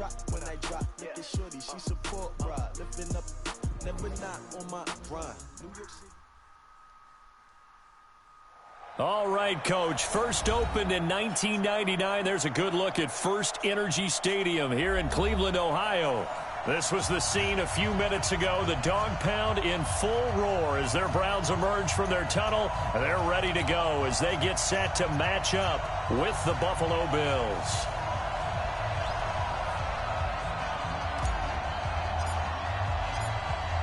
drop, when I drop, look at shorty, she support, bruh. Lifting up, never not on my grind. New York City. All right, Coach. First opened in 1999. There's a good look at First Energy Stadium here in Cleveland, Ohio. This was the scene a few minutes ago. The dog pound in full roar as their Browns emerge from their tunnel. They're ready to go as they get set to match up with the Buffalo Bills.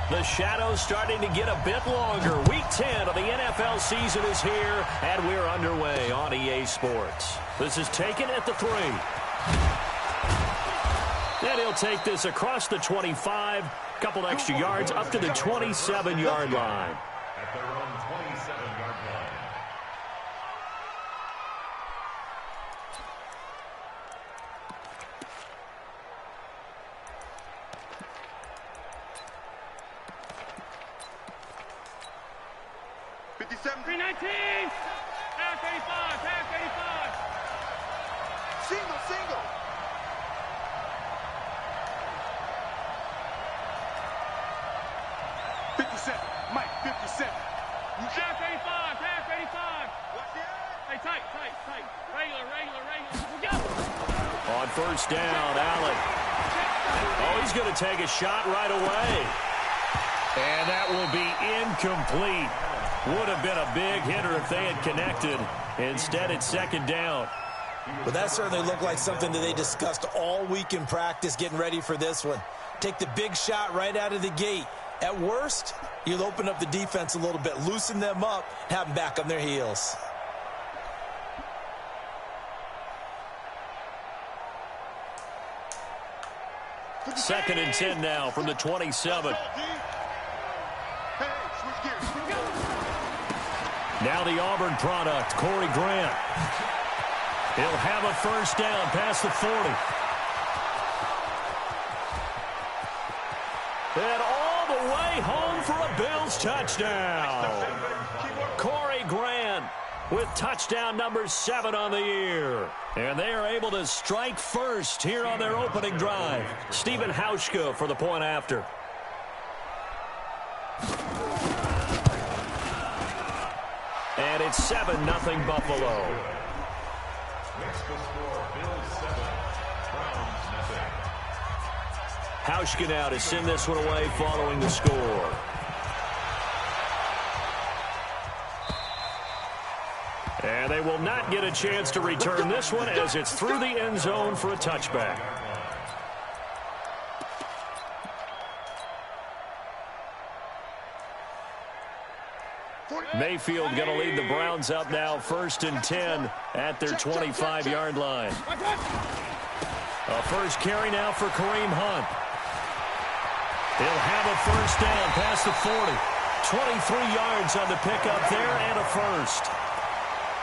The shadow's starting to get a bit longer. Week 10 of the NFL season is here, and we're underway on EA Sports. This is taken at the 3. And he'll take this across the 25, couple extra yards up to the 27-yard line. At their own 27-yard line. Single. 57, Mike, 57. Pass 85, pass 85. Hey, tight. Regular. We go. On first down, Allen. Oh, he's going to take a shot right away. And that will be incomplete. Would have been a big hitter if they had connected. Instead, it's second down. Well, that certainly looked like something that they discussed all week in practice getting ready for this one. Take the big shot right out of the gate. At worst, you'll open up the defense a little bit, loosen them up, have them back on their heels. Second and 10 now from the 27. Now the Auburn product, Corey Grant. He'll have a first down past the 40. And all the way home for a Bills touchdown. Corey Grant with touchdown number 7 on the year. And they are able to strike first here on their opening drive. Stephen Hauschka for the point after. And it's 7-0 Buffalo. Next to score, Bills 7, Browns nothing. Hauschka now to send this one away following the score. And they will not get a chance to return this one as it's through the end zone for a touchback. Mayfield going to lead the Browns up now, 1st and 10 at their 25-yard line. A first carry now for Kareem Hunt. He'll have a first down past the 40. 23 yards on the pickup there and a first.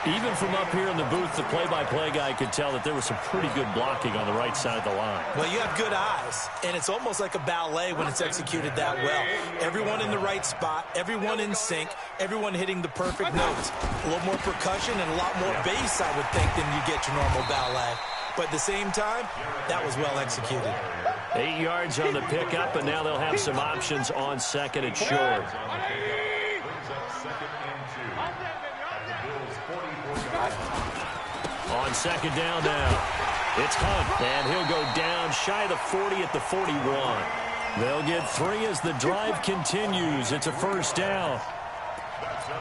Even from up here in the booth, the play-by-play guy could tell that there was some pretty good blocking on the right side of the line. Well, you have good eyes, and it's almost like a ballet when it's executed that well. Everyone in the right spot, everyone in sync, everyone hitting the perfect notes. A little more percussion and a lot more bass, I would think, than you get your normal ballet. But at the same time, that was well executed. 8 yards on the pickup, and now they'll have some options on second and short. On second down now, it's Hunt, and he'll go down shy of the 40 at the 41. They'll get 3 as the drive continues. It's a first down.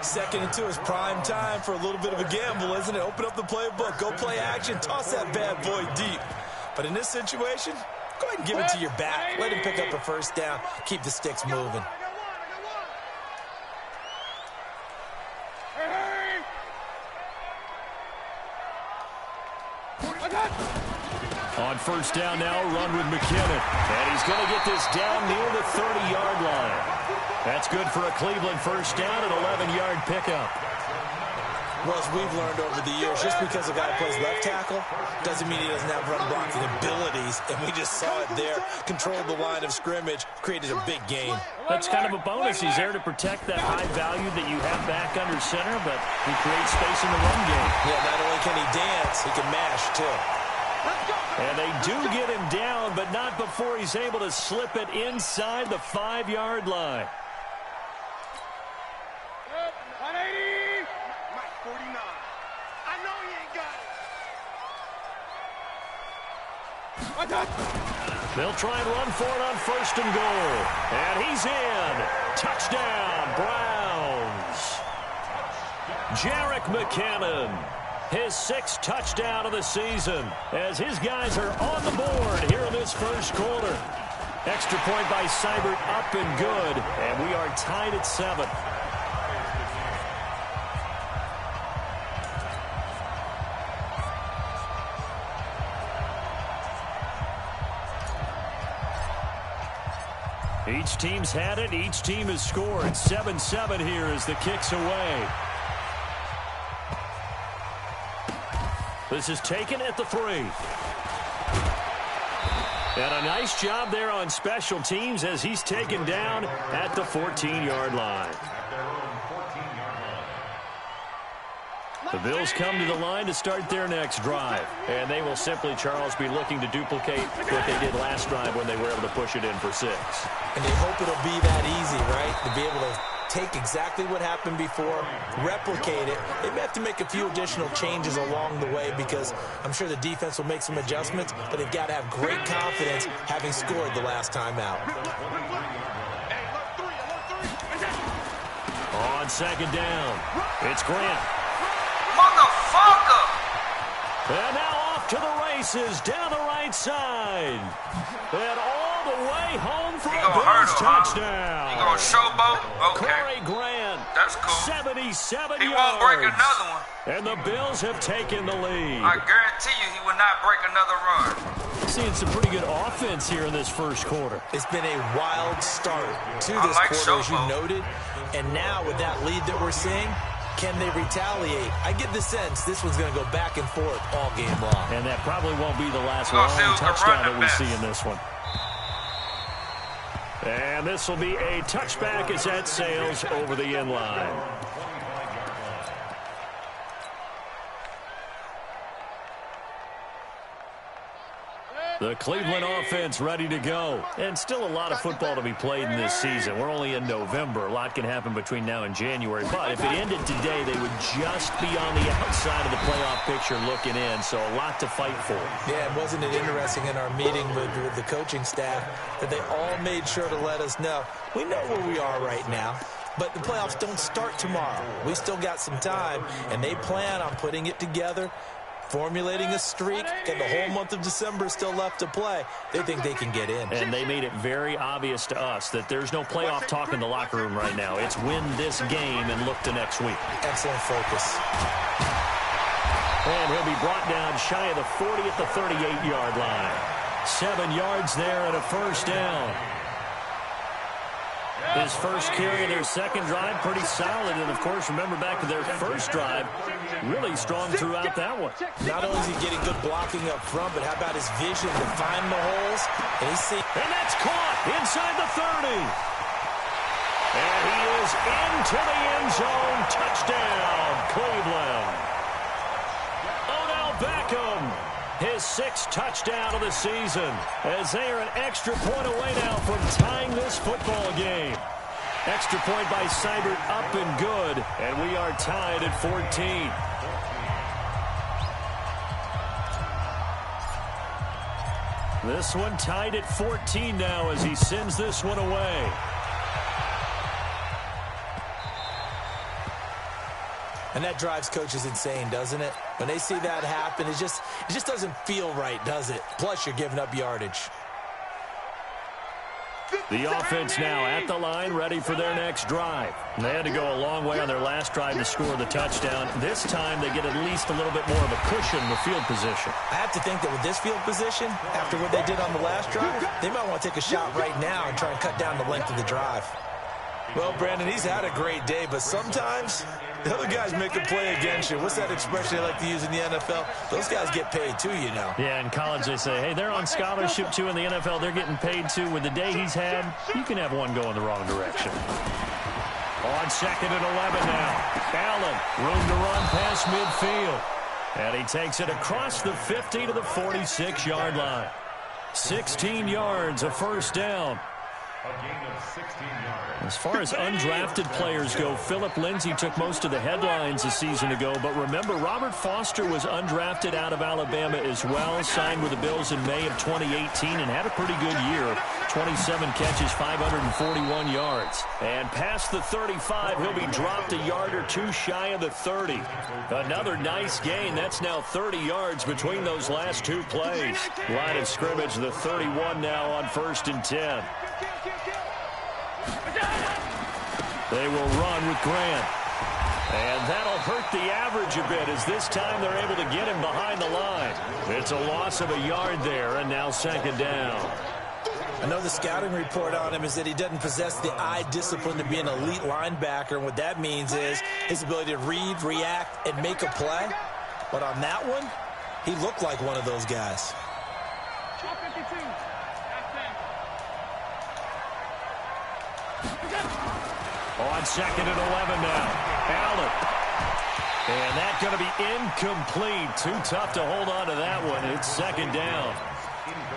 2nd and 2 is prime time for a little bit of a gamble, isn't it? Open up the playbook, go play action, toss that bad boy deep. But in this situation, go ahead and give it to your back. Let him pick up a first down, keep the sticks moving. On first down now, run with McKinnon. And he's going to get this down near the 30-yard line. That's good for a Cleveland first down, an 11-yard pickup. Well, as we've learned over the years, just because a guy plays left tackle doesn't mean he doesn't have run blocking abilities. And we just saw it there. Controlled the line of scrimmage, created a big gain. That's kind of a bonus. He's there to protect that high value that you have back under center, but he creates space in the run game. Yeah, not only can he dance, he can mash, too. Let's go, And they do get him down, but not before he's able to slip it inside the 5-yard line. 180. Mike, 49. I know he ain't got it. They'll try and run for it on 1st and goal. And he's in. Touchdown, Browns. Jerick McKinnon, his 6th touchdown of the season, as his guys are on the board here in this first quarter. Extra point by Seibert, up and good, and we are tied at 7. Each team's had it. Each team has scored. 7-7 here as the kick's away. This is taken at the 3. And a nice job there on special teams as he's taken down at the 14-yard line. The Bills come to the line to start their next drive. And they will simply, Charles, be looking to duplicate what they did last drive when they were able to push it in for 6. And they hope it'll be that easy, right? To be able to take exactly what happened before, replicate it. They may have to make a few additional changes along the way because I'm sure the defense will make some adjustments, but they've got to have great confidence having scored the last time out. On 2nd down, it's Grant. Motherfucker! And now off to the races down the right side. And all the way home for a Bills touchdown. You gonna showboat? Okay. Corey Grant. That's cool. 77 He yards. won't break another one. And the Bills have taken the lead. I guarantee you he will not break another run. Seeing some pretty good offense here in this first quarter. It's been a wild start to this quarter, as you noted. And now with that lead that we're seeing, can they retaliate? I get the sense this one's going to go back and forth all game long. And that probably won't be the last long touchdown that we see in this one. And this will be a touchback as that sails over the end line. The Cleveland offense ready to go. And still a lot of football to be played in this season. We're only in November. A lot can happen between now and January. But if it ended today, they would just be on the outside of the playoff picture looking in. So a lot to fight for. Yeah, and wasn't it interesting in our meeting with the coaching staff that they all made sure to let us know, we know where we are right now. But the playoffs don't start tomorrow. We still got some time, and they plan on putting it together, formulating a streak, and the whole month of December is still left to play. They think they can get in. And they made it very obvious to us that there's no playoff talk in the locker room right now. It's win this game and look to next week. Excellent focus. And he'll be brought down shy of the 40 at the 38-yard line. 7 yards there and a first down. His first carry of their second drive, pretty solid. And, of course, remember back to their first drive, really strong throughout that one. Not only is he getting good blocking up front, but how about his vision to find the holes? And that's caught inside the 30. And he is into the end zone. Touchdown, Cleveland. Odell Beckham, his 6th touchdown of the season, as they are an extra point away now from tying this football game. Extra point by Seibert, up and good, and we are tied at 14. This one tied at 14 now as he sends this one away. And that drives coaches insane, doesn't it? When they see that happen, it just doesn't feel right, does it? Plus, you're giving up yardage. The offense now at the line, ready for their next drive. They had to go a long way on their last drive to score the touchdown. This time, they get at least a little bit more of a cushion in the field position. I have to think that with this field position, after what they did on the last drive, they might want to take a shot right now and try and cut down the length of the drive. Well, Brandon, he's had a great day, but sometimes the other guys make a play against you. What's that expression they like to use in the NFL? Those guys get paid too, you know. Yeah, in college they say, hey, they're on scholarship too. In the NFL, they're getting paid too. With the day he's had, you can have one go in the wrong direction. On 2nd and 11 now. Allen, room to run past midfield. And he takes it across the 50 to the 46-yard line. 16 yards, a first down. A gain of 16 yards. As far as undrafted players go, Philip Lindsay took most of the headlines a season ago. But remember, Robert Foster was undrafted out of Alabama as well, signed with the Bills in May of 2018 and had a pretty good year. 27 catches, 541 yards. And past the 35, he'll be dropped a yard or two shy of the 30. Another nice gain. That's now 30 yards between those last two plays. Line of scrimmage, the 31 now on 1st and 10. They will run with Grant. And that'll hurt the average a bit as this time they're able to get him behind the line. It's a loss of a yard there, and now 2nd down. I know the scouting report on him is that he doesn't possess the eye discipline to be an elite linebacker. And what that means is his ability to read, react, and make a play. But on that one, he looked like one of those guys. On 2nd and 11 now. Allen. And that's going to be incomplete. Too tough to hold on to that one. It's 2nd down.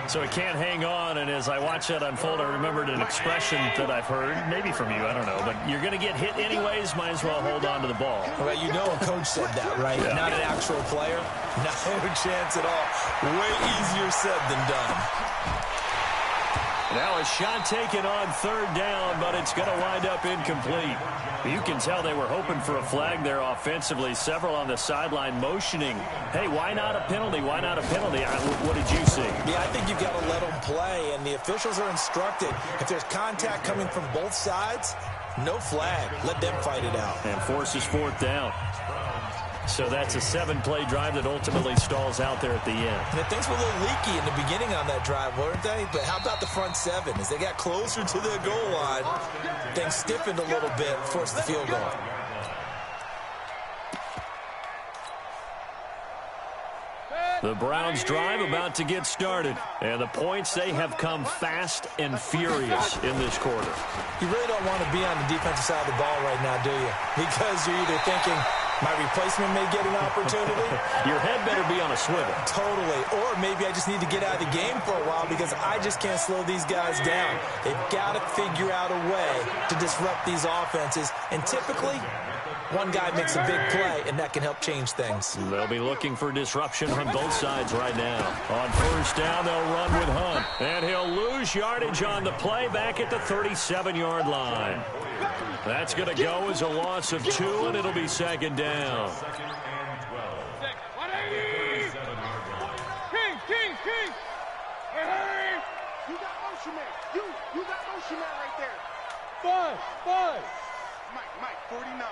So he can't hang on, and as I watch that unfold, I remembered an expression that I've heard, maybe from you, I don't know, but you're going to get hit anyways, might as well hold on to the ball. Well, you know a coach said that, right? Yeah. Not an actual player. No chance at all. Way easier said than done. Now a shot taken on 3rd down, but it's going to wind up incomplete. You can tell they were hoping for a flag there offensively. Several on the sideline motioning, hey, why not a penalty? Why not a penalty? What did you see? Yeah, I think you've got to let them play, and the officials are instructed. If there's contact coming from both sides, no flag. Let them fight it out. And forces 4th down. So that's a 7-play drive that ultimately stalls out there at the end. And things were a little leaky in the beginning on that drive, weren't they? But how about the front 7? As they got closer to the goal line, things stiffened a little bit, forced the field goal. The Browns drive about to get started. And the points, they have come fast and furious in this quarter. You really don't want to be on the defensive side of the ball right now, do you? Because you're either thinking, my replacement may get an opportunity. Your head better be on a swivel. Totally. Or maybe I just need to get out of the game for a while because I just can't slow these guys down. They've got to figure out a way to disrupt these offenses. And typically, one guy makes a big play, and that can help change things. They'll be looking for disruption on both sides right now. On 1st down, they'll run with Hunt. And he'll lose yardage on the play back at the 37-yard line. That's going to go as a loss of 2, and it'll be 2nd down. 2nd and 12. 180! King! Hey! You got motion man. You got motion man right there. 5! Mike, 49.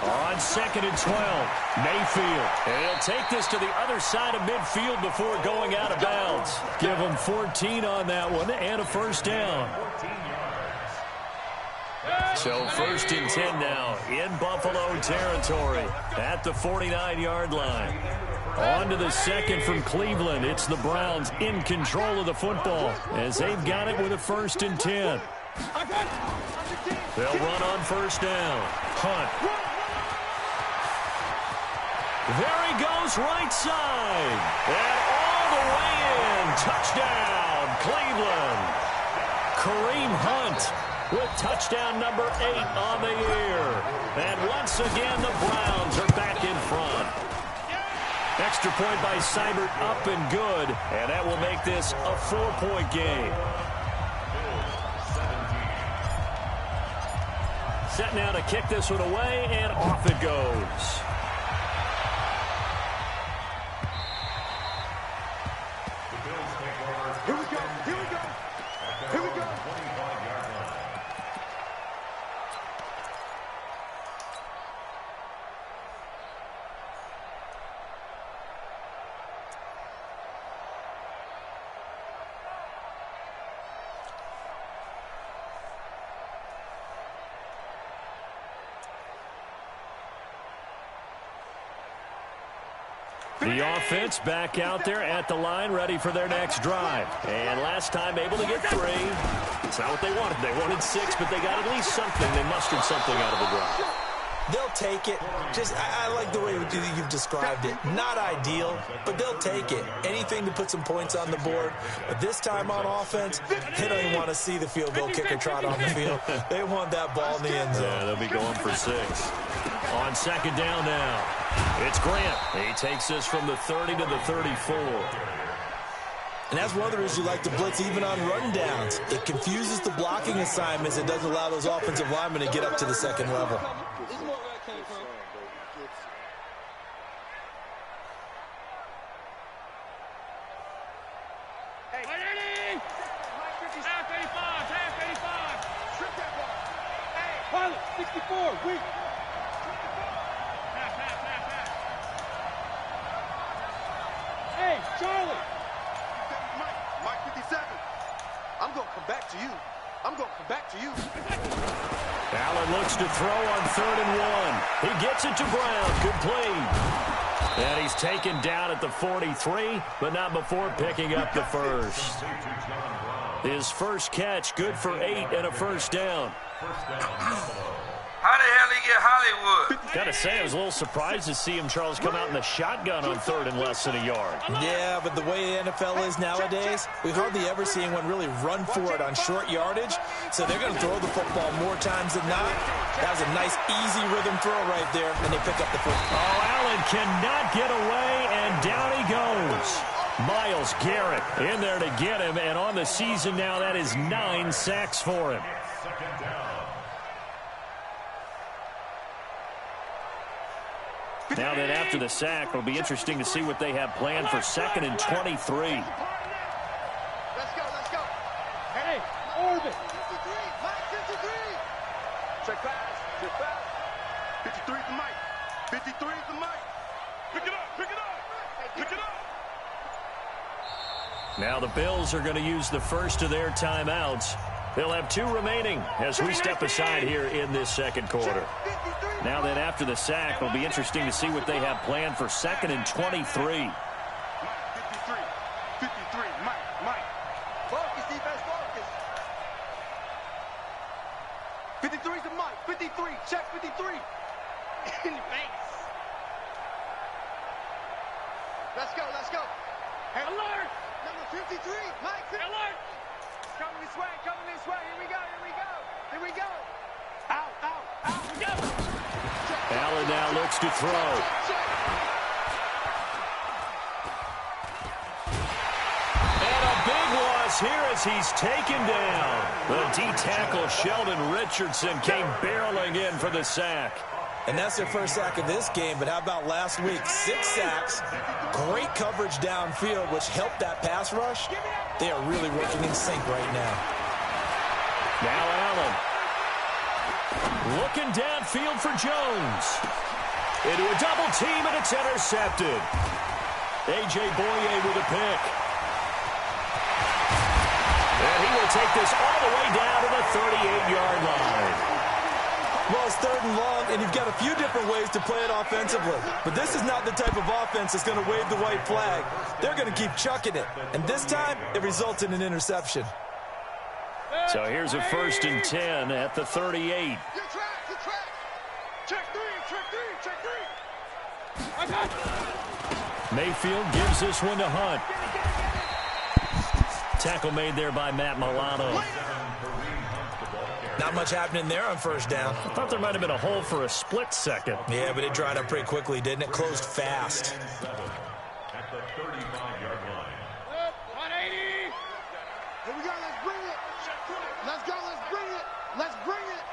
On 2nd and 12, Mayfield. And he'll take this to the other side of midfield before going out of bounds. Give him 14 on that one and a 1st down. So 1st and 10 now in Buffalo territory at the 49-yard line. On to the 2nd from Cleveland. It's the Browns in control of the football as they've got it with a 1st and 10. They'll run on 1st down. Hunt. There he goes, right side. And all the way in. Touchdown, Cleveland. Kareem Hunt with touchdown number 8 on the year. And once again, the Browns are back in front. Extra point by Seibert, up and good. And that will make this a 4-point game. Set now to kick this one away, and off it goes. Here we go. The offense back out there at the line, ready for their next drive. And last time able to get 3. It's not what they wanted. They wanted 6, but they got at least something. They mustered something out of the drive. They'll take it. Just, I like the way you've described it. Not ideal, but they'll take it. Anything to put some points on the board. But this time on offense, they don't even want to see the field goal kicker trot on the field. They want that ball in the end zone. Yeah, they'll be going for 6. On second down now, it's Grant. He takes this from the 30 to the 34. And that's one of the reasons you like to blitz even on rundowns. It confuses the blocking assignments. It doesn't allow those offensive linemen to get up to the second level. Pilot, 64, weak. Hey, Charlie. Mike 57. I'm going to come back to you. I'm going to come back to you. Allen looks to throw on 3rd and 1. He gets it to Brown. Complete. And he's taken down at the 43, but not before picking up the first. His first catch, good for 8 and a first down. How the hell he get Hollywood? Gotta say, I was a little surprised to see him, Charles, come out in the shotgun on 3rd and less than a yard. Yeah, but the way the NFL is nowadays, we hardly ever see anyone really run for it on short yardage. So they're going to throw the football more times than not. That was a nice, easy rhythm throw right there, and they pick up the football. Oh, Allen cannot get away, and down he goes. Myles Garrett in there to get him, and on the season now, that is 9 sacks for him. Now that after the sack, it'll be interesting to see what they have planned for 2nd and 23. Let's go, let's go. Hey, orbit. 53, Mike 53. Check pass, check pass. 53 is the Mike. 53 is the Mike. Pick it up, pick it up, pick it up. Now the Bills are going to use the first of their timeouts. They'll have 2 remaining as we step aside here in this second quarter. Now then, after the sack, it'll be interesting to see what they have planned for 2nd and 23. 53, 53, Mike. Focus, defense, focus. 53 is the Mike. 53, check 53. In the face. Let's go, let's go. Hey, alert. Number 53, Mike. Alert. Coming this way, coming this way. Here we go, here we go. Here we go. Out, out, out. We go. Allen now looks to throw. And a big loss here as he's taken down. The D-tackle Sheldon Richardson came barreling in for the sack. And that's their first sack of this game, but how about last week? 6 sacks, great coverage downfield, which helped that pass rush. They are really working in sync right now. Now Allen. Looking downfield for Jones. Into a double team, and it's intercepted. A.J. Boye with a pick. And he will take this all the way down to the 38-yard line. Well, it's 3rd and long, and you've got a few different ways to play it offensively. But this is not the type of offense that's going to wave the white flag. They're going to keep chucking it. And this time, it results in an interception. So here's a 1st and 10 at the 38. You track. Check 3, check 3. Mayfield gives this one to Hunt. Tackle made there by Matt Milano. Not much happening there on 1st down. I thought there might have been a hole for a split second. Yeah, but it dried up pretty quickly, didn't it? Closed fast. At the 35-yard line. 180. Here we go, let's bring it. Let's go, let's bring it. Let's bring it.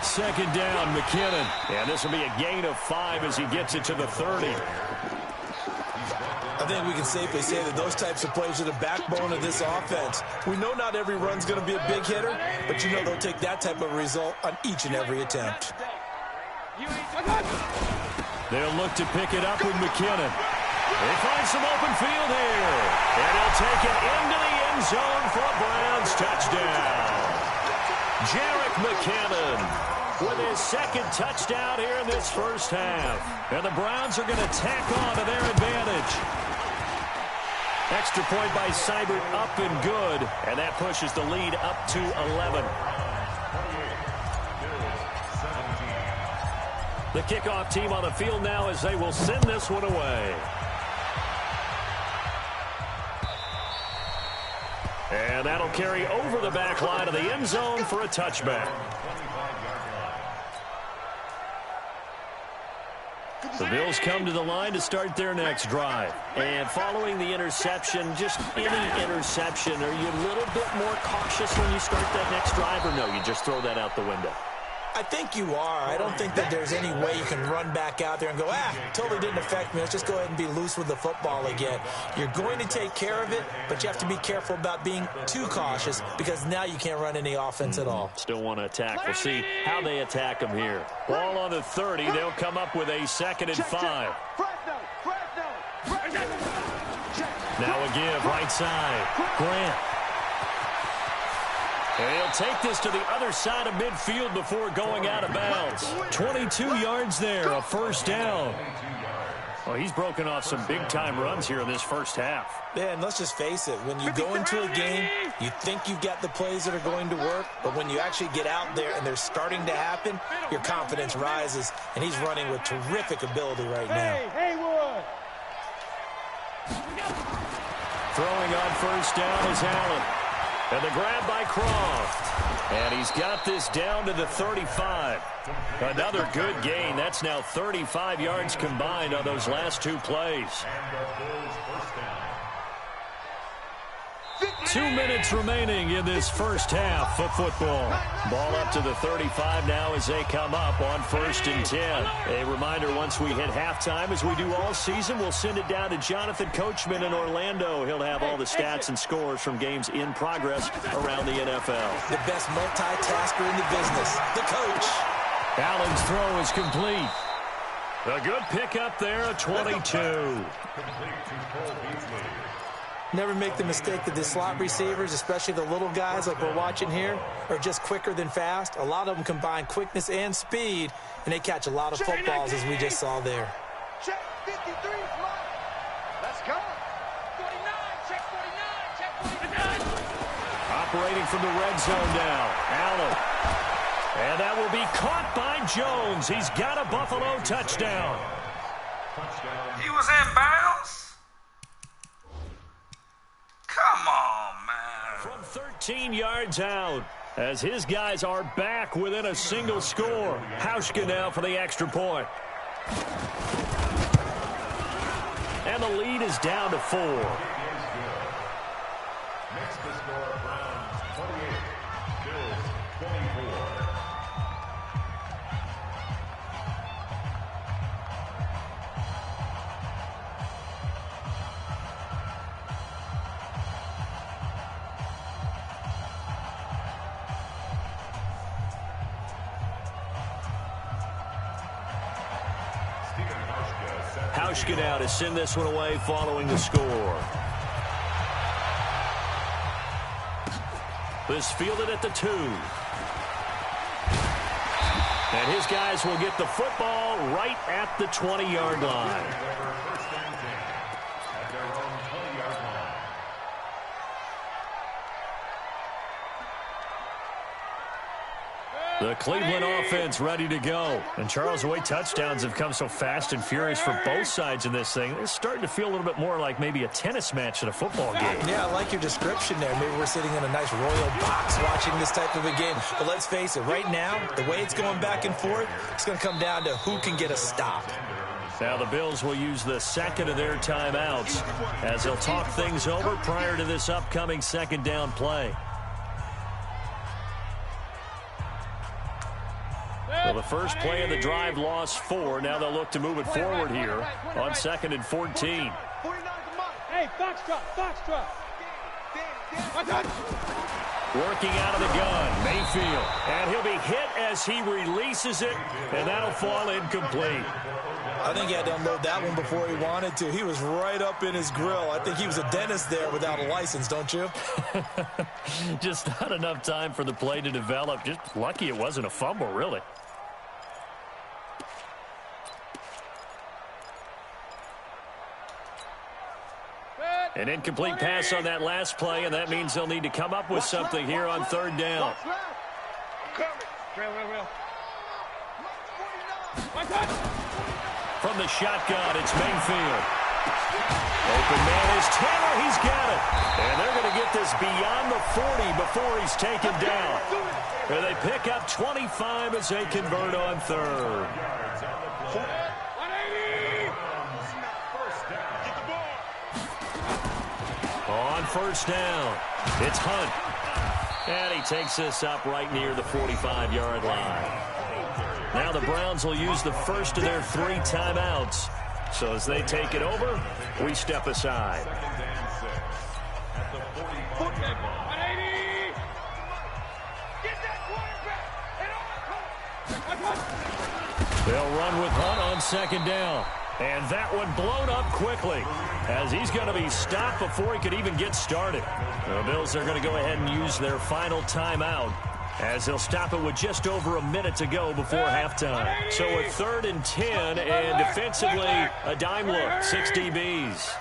2nd down, McKinnon. And this will be a gain of 5 as he gets it to the 30. I think we can safely say that those types of plays are the backbone of this offense. We know not every run's going to be a big hitter, but you know they'll take that type of result on each and every attempt. They'll look to pick it up with McKinnon. They find some open field here. And he'll take it into the end zone for a Browns touchdown. Jerick McKinnon with his 2nd touchdown here in this first half. And the Browns are going to tack on to their advantage. Extra point by Seibert, up and good. And that pushes the lead up to 11. The kickoff team on the field now as they will send this one away. And that'll carry over the back line of the end zone for a touchback. The Bills come to the line to start their next drive. And following the interception, just any interception, are you a little bit more cautious when you start that next drive, or no, you just throw that out the window? I think you are. I don't think that there's any way you can run back out there and go, totally didn't affect me. Let's just go ahead and be loose with the football again. You're going to take care of it, but you have to be careful about being too cautious because now you can't run any offense at all. Still want to attack. We'll see how they attack them here. Ball on the 30. They'll come up with a 2nd and 5. Now a give, right side. Grant. And he'll take this to the other side of midfield before going out of bounds. 22 yards there, a first down. Well, he's broken off some big-time runs here in this first half. Yeah, and let's just face it. When you go into a game, you think you've got the plays that are going to work, but when you actually get out there and they're starting to happen, your confidence rises, and he's running with terrific ability right now. Haywood! Throwing on first down is Allen. And the grab by Croft. And he's got this down to the 35. Another good gain. That's now 35 yards combined on those last 2 plays. 2 minutes remaining in this first half of football. Ball up to the 35 now as they come up on 1st and 10. A reminder, once we hit halftime, as we do all season, we'll send it down to Jonathan Coachman in Orlando. He'll have all the stats and scores from games in progress around the NFL. The best multitasker in the business, the coach. Allen's throw is complete. A good pickup there, a 22. Never make the mistake that the slot receivers, especially the little guys like we're watching here, are just quicker than fast. A lot of them combine quickness and speed, and they catch a lot of footballs, as we just saw there. Check 53 is mine. Let's go. 49, check 49, check 49. Operating from the red zone now. Allen. And that will be caught by Jones. He's got a Buffalo touchdown. He was in bounds? Come on, man. From 13 yards out, as his guys are back within a single score. Hauschka now for the extra point. And the lead is down to 4. Next to score, Browns 28, Bills 24. Hauschka now to send this one away following the score. This fielded at the 2. And his guys will get the football right at the 20-yard line. First and 10 at their own 20-yard line. The Cleveland offense ready to go. And Charles, the way touchdowns have come so fast and furious for both sides in this thing, it's starting to feel a little bit more like maybe a tennis match than a football game. Yeah, I like your description there. Maybe we're sitting in a nice royal box watching this type of a game. But let's face it, right now, the way it's going back and forth, it's going to come down to who can get a stop. Now the Bills will use the second of their timeouts as they'll talk things over prior to this upcoming second down play. Well, the first play of the drive lost 4. Now they'll look to move it forward here on 2nd and 14. Hey, Foxtrot, Foxtrot. Working out of the gun, Mayfield. And he'll be hit as he releases it, and that'll fall incomplete. I think he had to unload that one before he wanted to. He was right up in his grill. I think he was a dentist there without a license, don't you? Just not enough time for the play to develop. Just lucky it wasn't a fumble, really. An incomplete pass on that last play, and that means they'll need to come up with something here on 3rd down. From the shotgun, it's Mayfield. Open man is Taylor. He's got it. And they're going to get this beyond the 40 before he's taken down. And they pick up 25 as they convert on third. On first down, it's Hunt. And he takes this up right near the 45-yard line. Now the Browns will use the first of their 3 timeouts. So as they take it over, we step aside. They'll run with Hunt on second down. And that one blown up quickly as he's going to be stopped before he could even get started. The Bills are going to go ahead and use their final timeout as they'll stop it with just over a minute to go before halftime. So a 3rd and 10, and defensively a dime look, 6 DBs.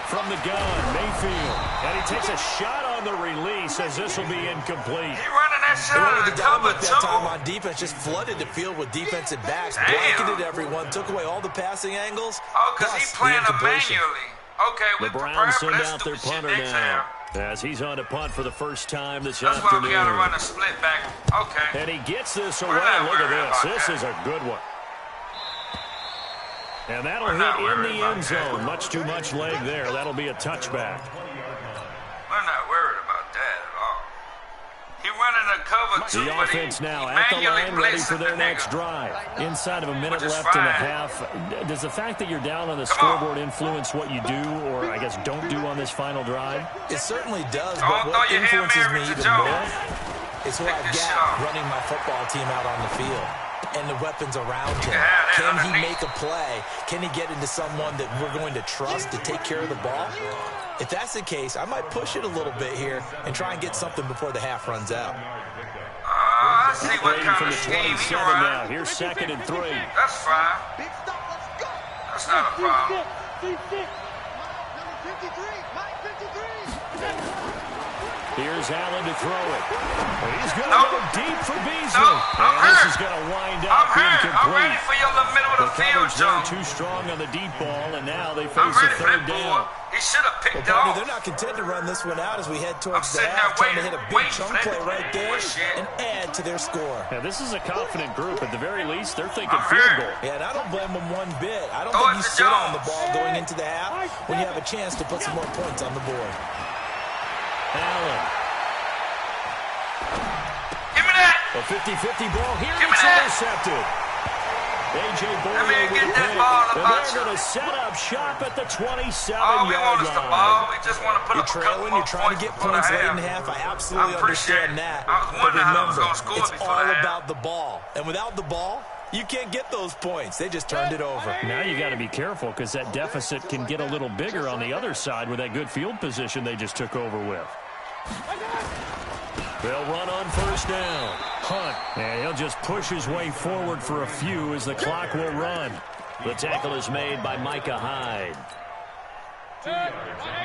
From the gun, Mayfield. And he takes a shot on the release as this will be incomplete. He running that shot out of the cover, that time on defense, just flooded the field with defensive backs, blanketed everyone, took away all the passing angles. Oh, because he's playing them manually. Okay, we the Browns send out their punter now as he's on to punt for the first time this afternoon. That's why we got to run a split back. Okay. And he gets this away. Look at this. This is a good one. And that'll hit in the end zone. Much too much leg there. That'll be a touchback. We're not worried about that at all. He running a cover too, the offense now at the line, ready for their next drive. Inside of a minute left in the half. Does the fact that you're down on the scoreboard influence what you do, or I guess don't do on this final drive? It certainly does, but what influences me even more is who I've got running my football team out on the field and the weapons around him. Can he make a play? Can he get into someone that we're going to trust to take care of the ball? If that's the case, I might push it a little bit here and try and get something before the half runs out. I see what kind of scheme he runs. Now, here's 2nd and 3. That's fine. That's not a problem. Here's Allen to throw it. He's going to go deep for Beasley. And this is going to wind up incomplete. I'm ready for your middle of the field, Joe. Too strong on the deep ball, and now they face a 3rd down. He should have picked it off. off. They're not content to run this one out as we head towards the half, trying to hit a big chunk play right there and add to their score. Now, this is a confident group. At the very least, they're thinking field goal. Yeah, and I don't blame them one bit. I don't think you sit on the ball going into the half when you have a chance to put some more points on the board. Allen. Give me that. A 50-50 ball here. It's intercepted. A.J. Boyer with the pick. And they're going to set up shop at the 27-yard line. The ball. We just want to put you're trailing. You're trying to get points late in the half. I absolutely understand that. But remember, it's all about the ball. And without the ball, you can't get those points. They just turned it over. Now you got to be careful because that deficit can get a little bigger on the other side with that good field position they just took over with. They'll run on first down. Hunt. And he'll just push his way forward for a few as the clock will run. The tackle is made by Micah Hyde.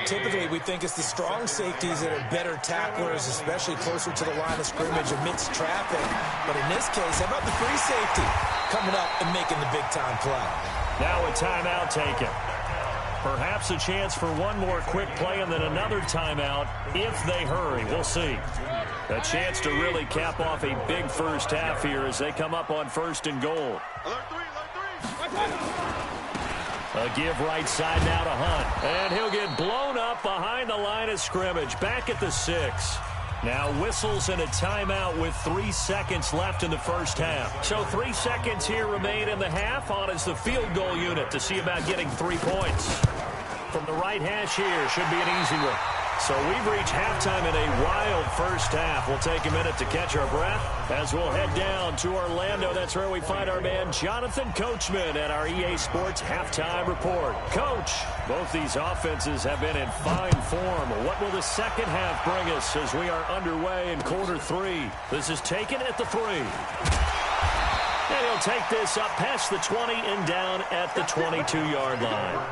Typically, we think it's the strong safeties that are better tacklers, especially closer to the line of scrimmage amidst traffic. But in this case, how about the free safety coming up and making the big-time play? Now a timeout taken. Perhaps a chance for one more quick play and then another timeout if they hurry. We'll see. A chance to really cap off a big first half here as they come up on 1st and goal. A give right side now to Hunt. And he'll get blown up behind the line of scrimmage. Back at the 6. Now whistles and a timeout with 3 seconds left in the first half. So 3 seconds here remain in the half. On is the field goal unit to see about getting 3 points. From the right hash here, should be an easy one. So we've reached halftime in a wild first half. We'll take a minute to catch our breath as we'll head down to Orlando. That's where we find our man Jonathan Coachman at our EA Sports Halftime Report. Coach, both these offenses have been in fine form. What will the second half bring us as we are underway in quarter 3? This is taken at the 3. And he'll take this up past the 20 and down at the 22-yard line.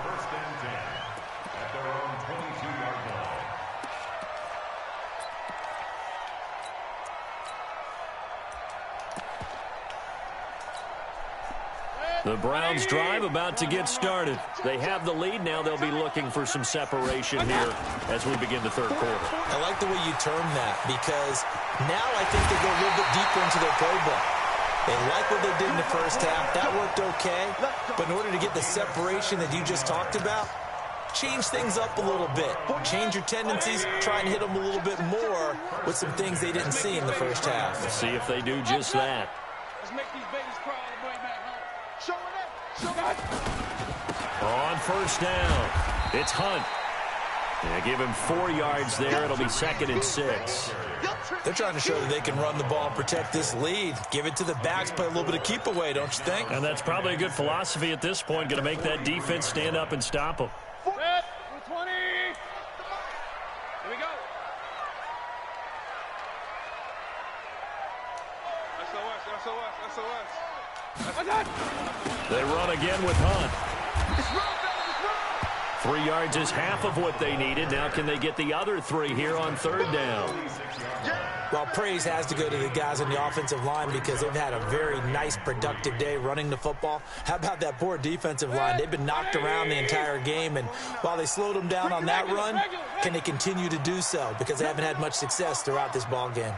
The Browns drive about to get started. They have the lead. Now they'll be looking for some separation here as we begin the third quarter. I like the way you term that because now I think they go a little bit deeper into their playbook. They like what they did in the first half. That worked okay. But in order to get the separation that you just talked about, change things up a little bit. Change your tendencies. Try and hit them a little bit more with some things they didn't see in the first half. Let's see if they do just that. Let's make these babies cry on the way back home. On first down, it's Hunt. They give him 4 yards there. It'll be 2nd and 6. They're trying to show that they can run the ball and protect this lead. Give it to the backs, play a little bit of keep away, don't you think? And that's probably a good philosophy at this point. Going to make that defense stand up and stop them. Set, 20. Here we go. SOS. They run again with Hunt. 3 yards is half of what they needed. Now can they get the other 3 here on 3rd down? Well, praise has to go to the guys on the offensive line because they've had a very nice, productive day running the football. How about that poor defensive line? They've been knocked around the entire game, and while they slowed them down on that run, can they continue to do so? Because they haven't had much success throughout this ball game.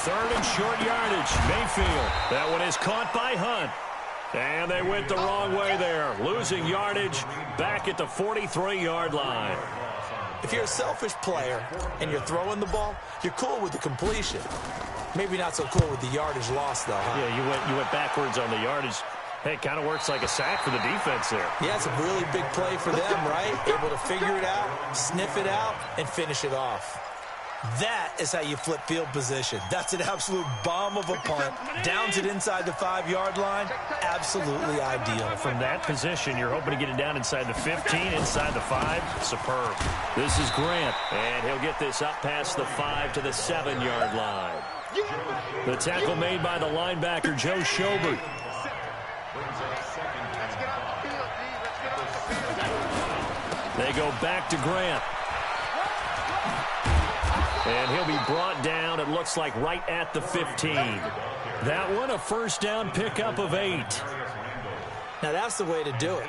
Third and short yardage. Mayfield. That one is caught by Hunt. And they went the wrong way there. Losing yardage back at the 43-yard line. If you're a selfish player and you're throwing the ball, you're cool with the completion. Maybe not so cool with the yardage loss, though, huh? Yeah, you went backwards on the yardage. Hey, it kind of works like a sack for the defense there. Yeah, it's a really big play for them, right? Able to figure it out, sniff it out, and finish it off. That is how you flip field position. That's an absolute bomb of a punt. Downs it inside the 5-yard line. Absolutely ideal. From that position, you're hoping to get it down inside the 15, inside the 5. Superb. This is Grant, and he'll get this up past the 5 to the 7-yard line. The tackle made by the linebacker, Joe Schobert. They go back to Grant. And he'll be brought down, it looks like, right at the 15. That one, a first down pickup of 8. Now, that's the way to do it.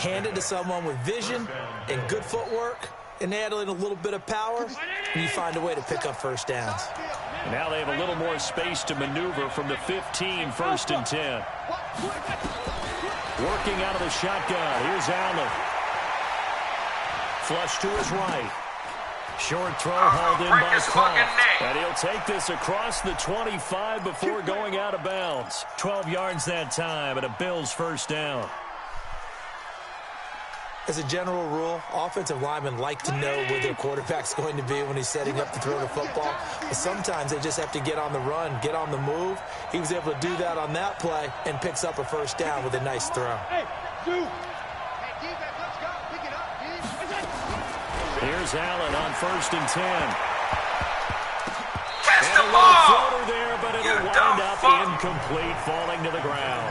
Hand it to someone with vision and good footwork, and add in a little bit of power, and you find a way to pick up first downs. And now they have a little more space to maneuver from the 15, 1st and 10. Working out of the shotgun. Here's Allen. Flush to his right. Short throw hauled in by Kraft. And he'll take this across the 25 before going out of bounds. 12 yards that time, and a Bills first down. As a general rule, offensive linemen like to know where their quarterback's going to be when he's setting up to throw the football. But sometimes they just have to get on the run, get on the move. He was able to do that on that play and picks up a first down with a nice throw. Hey, dude. Here's Allen on 1st and 10. Catch And the a little ball! floater there, but it'll wind up incomplete, falling to the ground.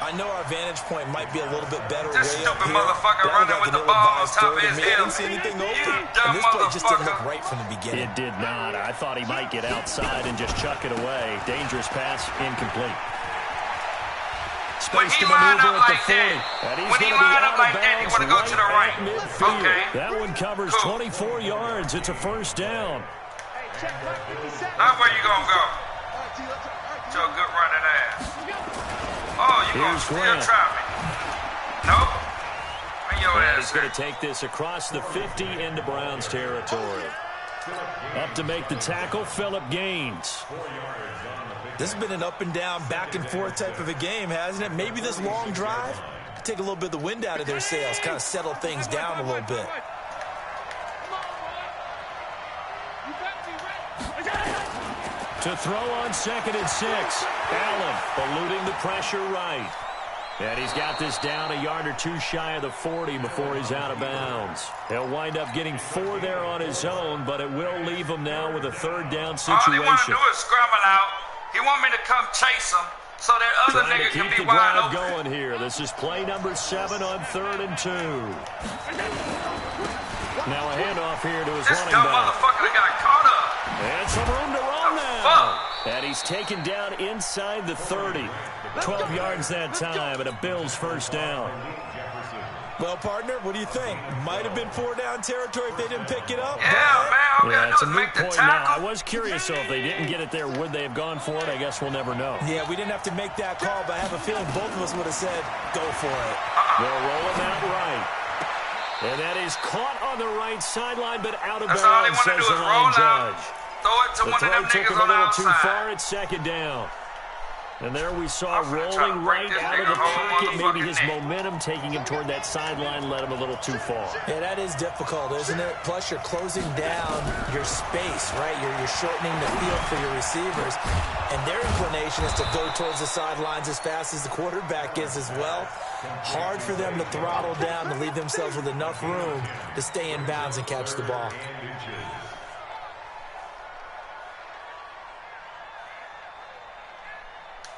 I know our vantage point might be a little bit better This way up stupid here. motherfucker That running was with like the an ball on ill-advised top of throw to his me. I hip. didn't see anything You open. dumb And this play just didn't motherfucker. look right from the beginning. It did not. I thought he might get outside and just chuck it away. Dangerous pass, incomplete. When Space he to line maneuver up at the like 40. that, And he's when he going to be line out up of like that, he bounds want to go to the right. at midfield. Okay. That one covers Cool. 24 yards. It's a first down. Now where you gonna go? Your good running ass. Oh, you gonna Here's still Grant. try me? Nope. Bring your And ass he's going here. to take this across the 50 into Browns territory. Up to make the tackle, Phillip Gaines. This has been an up and down, back and forth type of a game, hasn't it? Maybe this long drive take a little bit of the wind out of their sails, kind of settle things down a little bit. To throw on 2nd and 6. Allen eluding the pressure right. And he's got this down a yard or two shy of the 40 before he's out of bounds. He'll wind up getting 4 there on his own, but it will leave him now with a 3rd down All he want to situation. do is scramble out. He want me to come chase him so that other Trying nigga to can keep be the wide drive open. going here. This is play number 7 on 3rd and 2. Now a handoff here to his This running dumb back. motherfucker that got caught And he's taken down inside the 30. 12 yards that time, and a Bills first down. Well, partner, what do you think? Might have been 4-down territory if they didn't pick it up. Yeah, man, all we Yeah, gotta it's do a is moot make the point now. I tackle. was curious, so if they didn't get it there, would they have gone for it? I guess we'll never know. Yeah, we didn't have to make that call, but I have a feeling both of us would have said, go for it. They'll roll him out right. And that is caught on the right sideline, but out of That's all they bounds, want to says do the is roll line out. judge. Throw it to The one of throw them took niggas him a on the little too outside. far at second down. And there we saw I'm finna try to rolling break right this out of nigga the whole pocket. Maybe motherfucking his neck. momentum taking him toward that sideline led him a little too far. Yeah, that is difficult, isn't it? Plus, you're closing down your space, right? You're shortening the field for your receivers. And their inclination is to go towards the sidelines as fast as the quarterback is as well. Hard for them to throttle down, to leave themselves with enough room to stay in bounds and catch the ball.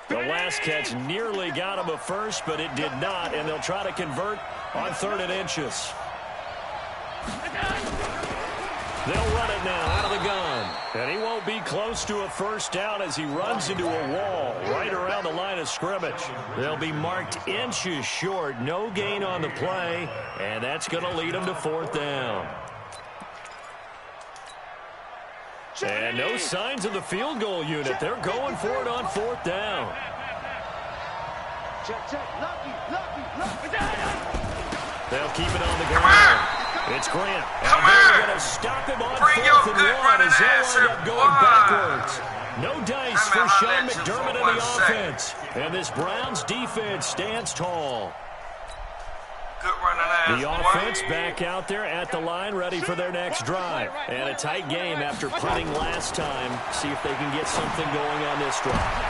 The last catch nearly got him a first, but it did not, and they'll try to convert on 3rd and inches. They'll run it now out of the gun. And he won't be close to a first down as he runs into a wall right around the line of scrimmage. They'll be marked inches short. No gain on the play, and that's going to lead them to 4th down. And no signs of the field goal unit. They're going for it on 4th down. They'll keep it on the ground. It's Grant. And they're going to stop him on 4th and 1 as he'll end up going backwards. No dice for Sean McDermott in the offense. And this Browns defense stands tall. Good running The offense back out there at the line, ready for their next drive. And a tight game after punting last time. See if they can get something going on this drive.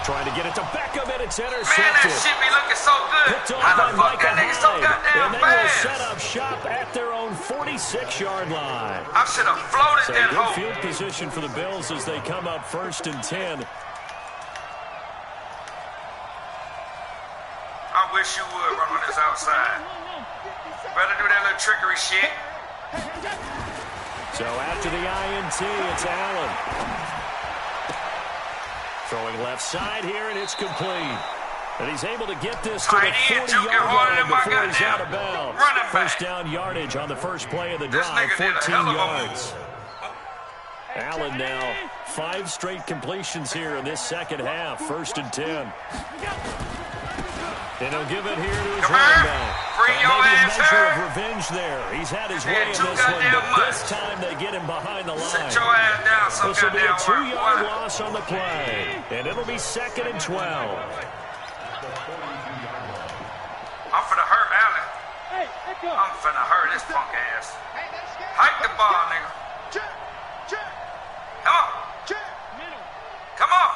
Trying to get it to Beckham, and it's intercepted. Man, that shit be looking so good. Picked off How by the fuck Micah that nigga so Hyde. goddamn And they will fast? set up shop at their own 46-yard line. I should have floated So that good hole. field position for the Bills as they come up 1st and 10. I wish you would run on this outside. Better do that little trickery shit. So after the INT, it's Allen. Throwing left side here, and it's complete. And he's able to get this to the 40-yard line before he's out of bounds. First down yardage on the first play of the drive, 14 yards. Allen now 5 straight completions here in this second half, 1st and 10. And he'll give it here to his running back. Bring your Maybe a ass measure here. of revenge there. He's had his way Yeah, in too this one, goddamn but much. this time they get him behind the line. Sit your ass down some This will be a goddamn 2-yard work. loss on the play, and it'll be 2nd and 12. I'm finna hurt Allen. I'm finna hurt this punk ass. Hike the ball, nigga. Come on. Come on.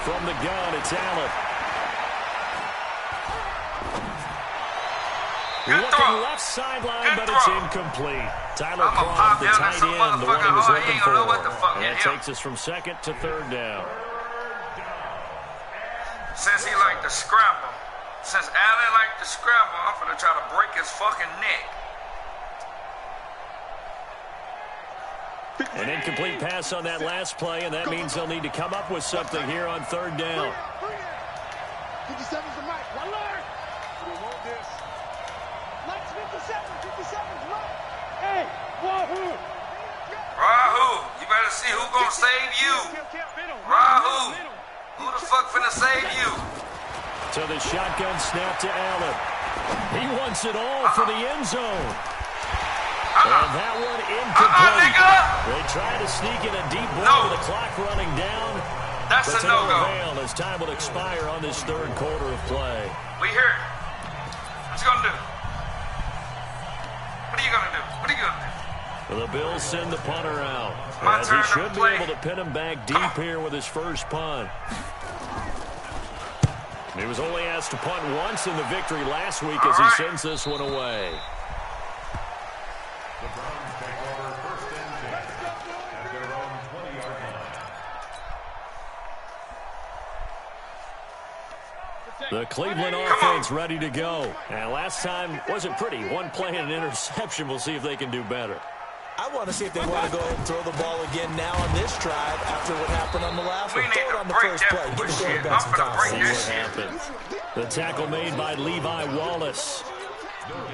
From the gun, it's Allen. Good Looking throw. left sideline, Good but it's throw. incomplete. Tyler I'ma Kroft, pop the down tight at some end, the one he motherfucker. was Oh, he looking ain't gonna know for. what the fuck And hit that him. takes us from 2nd to 3rd down. Since he like to scramble, since Allen like to scramble, I'm finna try to break his fucking neck. An incomplete pass on that last play, and that means they'll need to come up with something here on 3rd down. 57's the mic. One more. We want this. Mike's 57's right. Hey, Wahoo. Rahul, you better see who gonna save you. Rahul, who the fuck finna save you? So the shotgun snap to Allen. He wants it all for the end zone. And that one incomplete. Nigga. They try to sneak in a deep ball No. with the clock running down. That's But a to no no-go. avail as time will expire on this 3rd quarter of play. We here. What you gonna do? What are you gonna do? What are you gonna do? The Bills send the punter out. My As turn he to should be play. able to pin him back deep here with his first punt. He was only asked to punt once in the victory last week as he sends this one away. The Browns take over 1st and 10 at their own 20-yard line. The Cleveland offense ready to go. And last time wasn't pretty. One play and an interception. We'll see if they can do better. I want to see if they want to go ahead and throw the ball again now on this drive after what happened on the last one. Throw it on the first play. Give the quarterback some confidence. See what happens. The tackle made by Levi Wallace.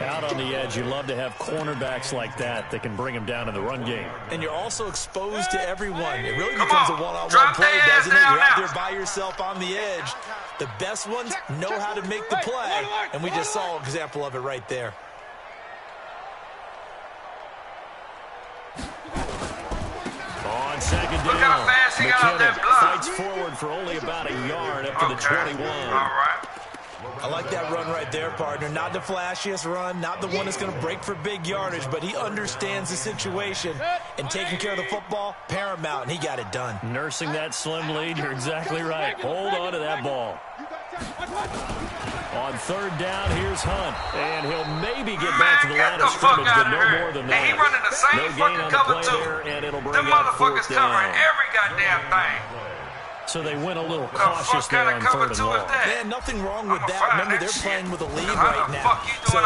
Out on the edge, you love to have cornerbacks like that can bring them down in the run game. And you're also exposed to everyone. It really becomes a one-on-one play, doesn't it? You're out there by yourself on the edge. The best ones know how to make the play, and we just saw an example of it right there. On second down, McKinnon fights forward for only about a yard up to the 21. All right. I like that run right there, partner. Not the flashiest run, not the one that's going to break for big yardage, but he understands the situation, and taking care of the football, paramount, and he got it done. Nursing that slim lead, you're exactly right. Hold on to that ball. On third down, here's Hunt, and he'll maybe get back to the line of scrimmage, but no more than that. And he running the same no gain on the play there, and it'll bring up fourth down. Covering every goddamn thing. So they went a little cautious there on third and long. Man, nothing wrong with that. Remember, they're playing with a lead right now. So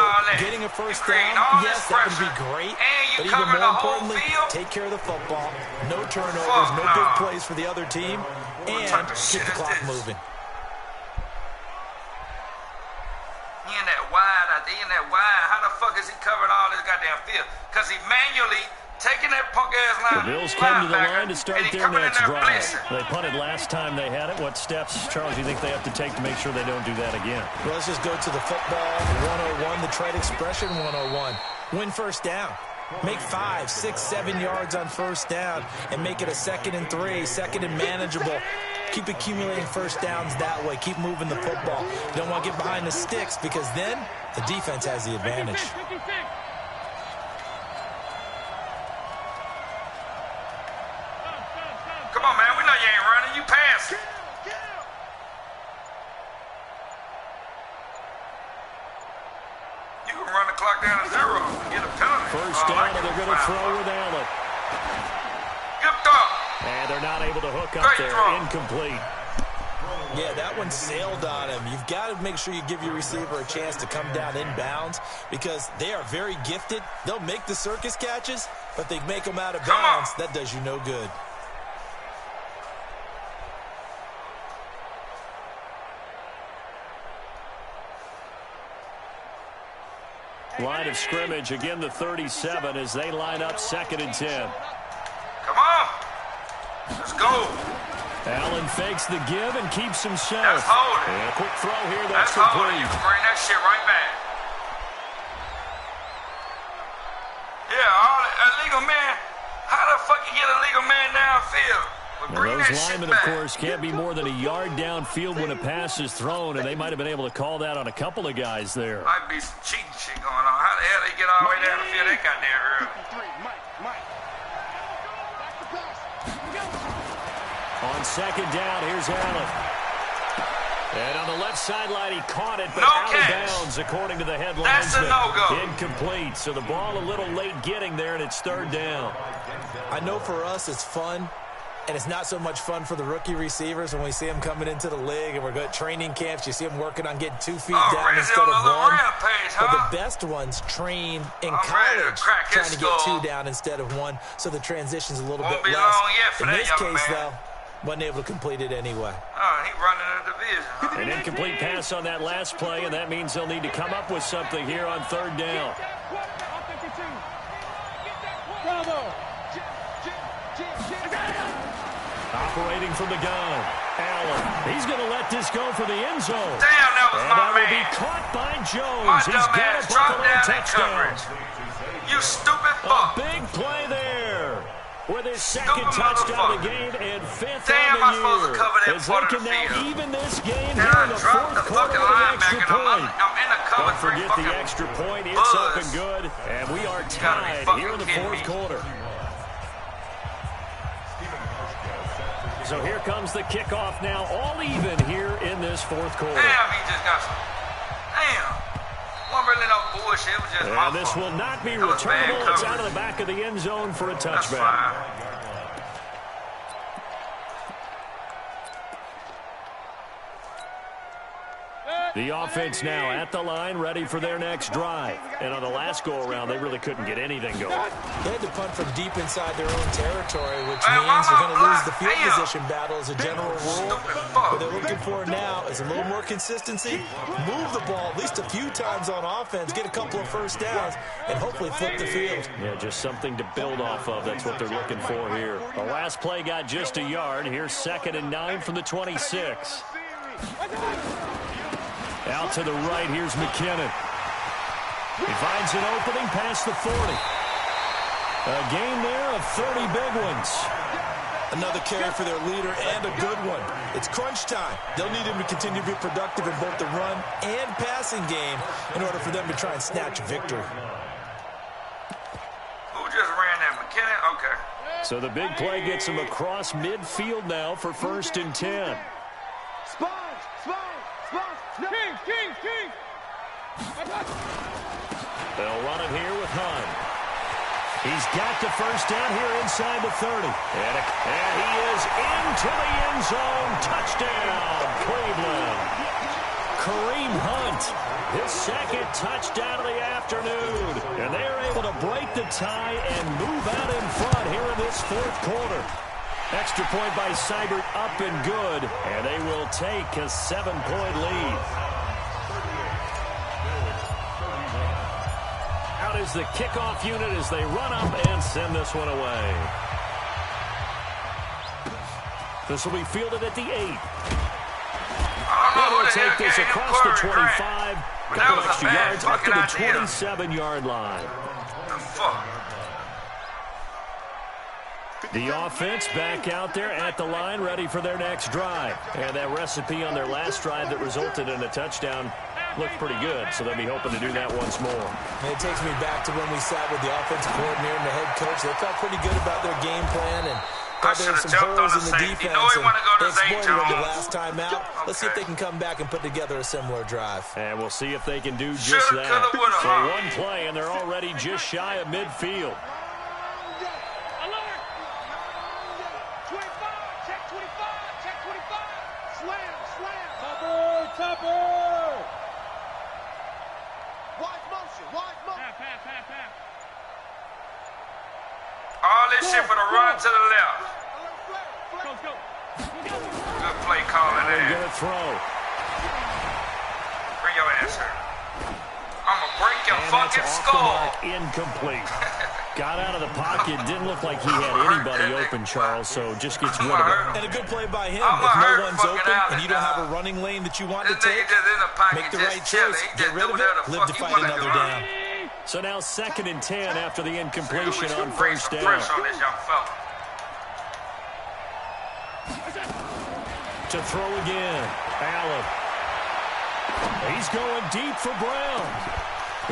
getting a first down, yes, that would be great. But even more importantly, take care of the football. No turnovers, no big plays for the other team, and keep the clock moving. He in that wide out there, he in that wide. How the fuck is he covering all this goddamn field? Because he manually taking that punk-ass line. The Bills come to the line to start their next drive. They punted last time they had it. What steps, Charles, do you think they have to take to make sure they don't do that again? Well, let's just go to the football 101, the trade expression 101. Win first down. Make 5, 6, 7 yards on first down and make it a 2nd and 3, 2nd and manageable. Keep accumulating first downs that way. Keep moving the football. You don't want to get behind the sticks because then the defense has the advantage. Come on, man. We know you ain't running. You pass. You can run the clock down to 0 and get a penalty. First down, and they're going to throw with Allen. Good throw. And they're not able to hook up there. Incomplete. Yeah, that one sailed on him. You've got to make sure you give your receiver a chance to come down inbounds because they are very gifted. They'll make the circus catches, but they make them out of bounds. That does you no good. Line of scrimmage, again the 37 as they line up 2nd and 10. Come on. Let's go. Allen fakes the give and keeps himself. That's holding. And a quick throw here, that's holding. complete. You can bring that shit right back. Yeah, illegal man. How the fuck you get a legal man downfield? Well, those linemen, of course, can't be more than a yard downfield when a pass is thrown, and they might have been able to call that on a couple of guys there. Might be some cheating shit going on. How the hell they get all the way down the field? They got there early. On second down, here's Allen. And on the left sideline, he caught it, but no out catch. of bounds, according to the headlines. That's a no-go. Incomplete. So the ball a little late getting there, and it's 3rd down. I know for us it's fun, and it's not so much fun for the rookie receivers when we see them coming into the league and we're going to training camps. You see them working on getting 2 feet down instead of 1. Rampage, huh? But the best ones train in college trying to get 2 down instead of 1, so the transition's a little bit less. In this case, though, wasn't able to complete it anyway. Oh, he running a division. Huh? An incomplete pass on that last play, and that means they'll need to come up with something here on 3rd down. Operating from the gun, Allen. He's going to let this go for the end zone. Damn, that was and my that man. will be caught by Jones. My He's dumb got ass a dropped down in touchdown. coverage. You stupid A fuck. big play there with his 2nd touchdown of the game and 5th Damn, on I'm the supposed to year. cover that As part they of can the now field. even this game And here I in the dropped 4th the quarter fucking with an extra linebacker. point. I'm in the cover. Don't forget the extra point. It's buzz. up and good. And we are tied here in the 4th quarter. So here comes the kickoff now, all even here in this 4th quarter. Damn, he just got some. Damn. Wasn't really no bullshit. It was just my And this fault. will not be That was bad returnable. It's out coverage. of the back of the end zone for a That's touchback. fine. The offense now at the line, ready for their next drive. And on the last go-around, they really couldn't get anything going. They had to punt from deep inside their own territory, which means they're going to lose the field position battle as a general rule. What they're looking for now is a little more consistency, move the ball at least a few times on offense, get a couple of first downs, and hopefully flip the field. Yeah, just something to build off of. That's what they're looking for here. The last play got just a yard. Here's 2nd and 9 from the 26. Out to the right, here's McKinnon. He finds an opening past the 40. A gain there of 30 big ones. Another carry for their leader and a good one. It's crunch time. They'll need him to continue to be productive in both the run and passing game in order for them to try and snatch a victory. Who just ran that? McKinnon? Okay. So the big play gets him across midfield now for 1st and 10. King! They'll run it here with Hunt. He's got the first down here inside the 30. And he is into the end zone. Touchdown, Cleveland. Kareem Hunt, his 2nd touchdown of the afternoon. And they are able to break the tie and move out in front here in this 4th quarter. Extra point by Seibert up and good. And they will take a 7-point lead. Out is the kickoff unit as they run up and send this one away. This will be fielded at the 8. And we'll take this across the 25. Couple extra yards up to the 27-yard line. The offense back out there at the line, ready for their next drive. And that recipe on their last drive that resulted in a touchdown looked pretty good, so they'll be hoping to do that once more. And it takes me back to when we sat with the offensive coordinator and the head coach. They felt pretty good about their game plan and thought there were some holes in the defense. And they exploited it the last time out. Let's see if they can come back and put together a similar drive. And we'll see if they can do just that. So one play, and they're already just shy of midfield. All this shit for the run to the left. Good play calling there. Gonna throw. Bring your ass here. I'm gonna break your fucking skull. Incomplete. Got out of the pocket. Didn't look like he had anybody open, Charles, so just gets rid of it. And a good play by him. If no one's open and you don't have a running lane that you want to take, make the right choice. Get rid of it. Live to fight another down. So now 2nd and 10 after the incompletion on 1st down. To throw again. Allen. He's going deep for Brown.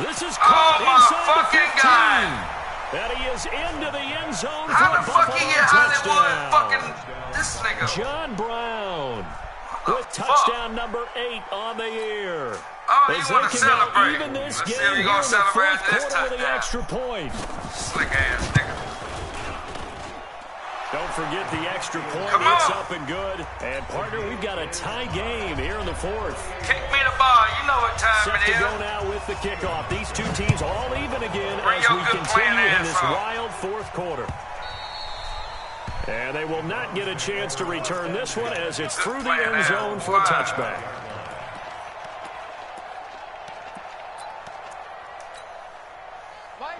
This is caught inside the 15. And he is into the end zone for a Buffalo touchdown. This nigga. John Brown with touchdown number 8 on the year. Oh, as you they want to can celebrate. Even this Let's game see if here you're in going to the celebrate 4th this quarter with the touchdown. extra point. Slick ass nigga. Don't forget the extra point. Come It's on. up and good. And, partner, we've got a tie game here in the 4th. Kick me the ball. You know what time Set it to is. go now with the kickoff. These two teams all even again Bring as your we good continue playing in ass this on. wild 4th quarter. And they will not get a chance to return this one as it's through the end zone for a touchback.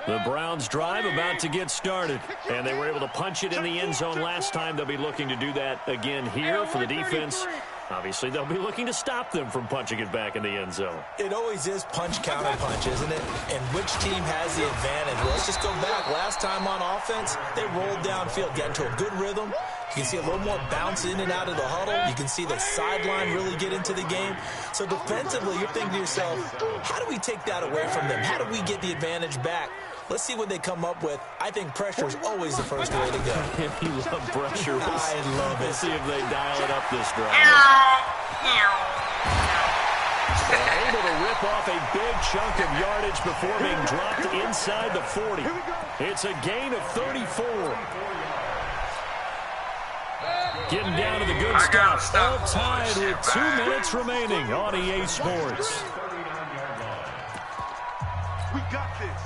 The Browns drive about to get started, and they were able to punch it in the end zone last time. They'll be looking to do that again here for the defense. Obviously, they'll be looking to stop them from punching it back in the end zone. It always is punch-counter-punch, isn't it? And which team has the advantage? Well, let's just go back. Last time on offense, they rolled downfield, got into a good rhythm. You can see a little more bounce in and out of the huddle. You can see the sideline really get into the game. So defensively, you're thinking to yourself, how do we take that away from them? How do we get the advantage back? Let's see what they come up with. I think pressure is always the first way to go. If you love pressure, I love it. We'll see if they dial it up this drive. Able to rip off a big chunk of yardage before being dropped inside the 40. It's a gain of 34. Getting down to the good stuff. All tied with 2 minutes remaining on EA Sports. We got this.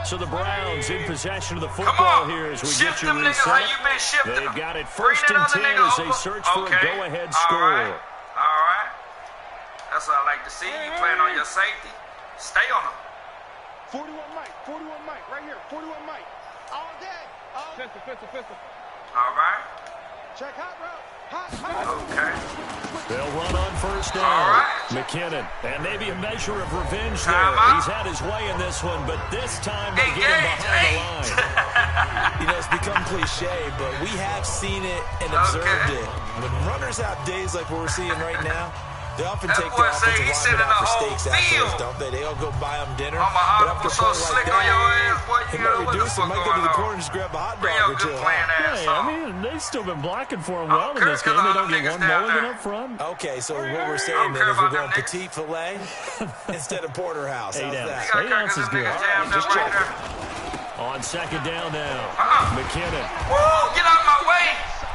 So the Browns in possession of the football here as we get you reset. They've got it 1st and 10 as they search for a go-ahead score. All right. That's what I like to see. You playing on your safety. Stay on them. 41 Mike, right here. 41 Mike. All day. Pistol. All right. Check hot route. Okay. They'll run on 1st down. All right. McKinnon. And maybe a measure of revenge there. Timeout. He's had his way in this one, but this time they get him behind the line. You know, it's become cliche, but we have seen it and observed it. When runners have days like what we're seeing right now, they often That take boy their say offensive he's linemen sitting out for the whole steaks afterwards, field. don't they? They'll go buy them dinner. I'm But a after so a play slick like on your that, ass, boy. they You might know what the reduce it, fuck might go to going the on. corner and just grab a hot Bring dog your or two. good playing ass Hey, I on. mean, they've still been blocking for him I well don't in this care game. They about don't them get niggas one down mulligan there. up front. Okay, so what we're I saying don't then care is we're about going them petite filet instead of porterhouse. 8 How's ounce. that? 8 ounces good. Just Right checking. there. On 2nd down now. McKinnon. Woo, get out my way.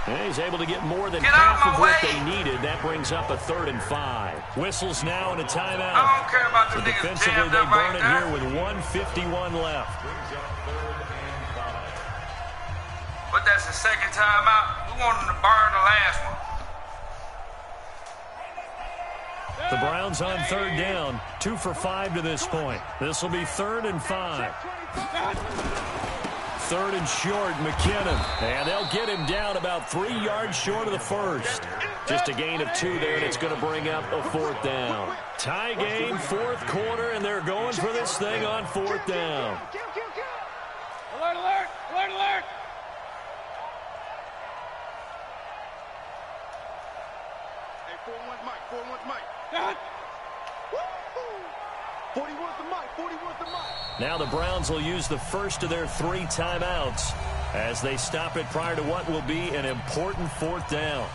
And he's able to get more than Get out half my of what way. they needed. That brings up a 3rd and 5. Whistles now and a timeout. I don't care about So the niggas defensively, jammed they up burn right it there. here with 1:51 left. But that's the 2nd time out. We want them to burn the last one. The Browns on 3rd down. 2 for 5 to this point. This will be 3rd and 5. 3rd and short, McKinnon. And they'll get him down about 3 yards short of the first. Just a gain of 2 there, and it's going to bring up a 4th down. Tie game, 4th quarter, and they're going for this thing on 4th down. Alert! Hey, 41 Mike. 41's the Mike. Now the Browns will use the first of their 3 timeouts as they stop it prior to what will be an important 4th down.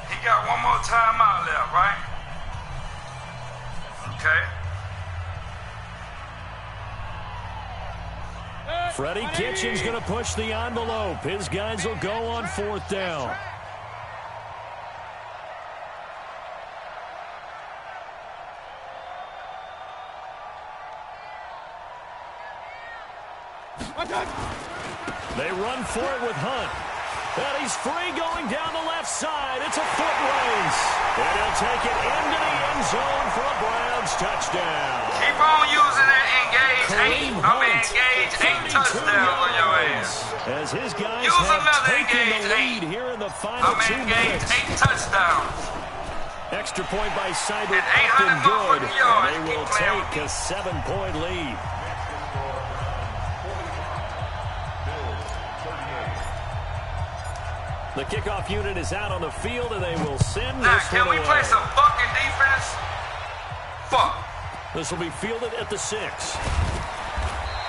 He got one more timeout left, right? Okay. Freddie Kitchens going to push the envelope. His guys will go on 4th down. They run for it with Hunt. And he's free going down the left side. It's a foot race. And he'll take it into the end zone for a Browns touchdown. Keep on using that engage Kareem 8. Hunt, Engage 8 32 touchdown on your yards. ass. As his guys Use have another taken the engage lead 8. here in the final 2 Engage minutes. 8 touchdowns. Extra point by Seibert And up 800 and good. motherfucking yards. And they will Keep playing take a 7-point lead. The kickoff unit is out on the field, and they will send Now, this can one we away. play some fucking defense? Fuck. This will be fielded at the 6.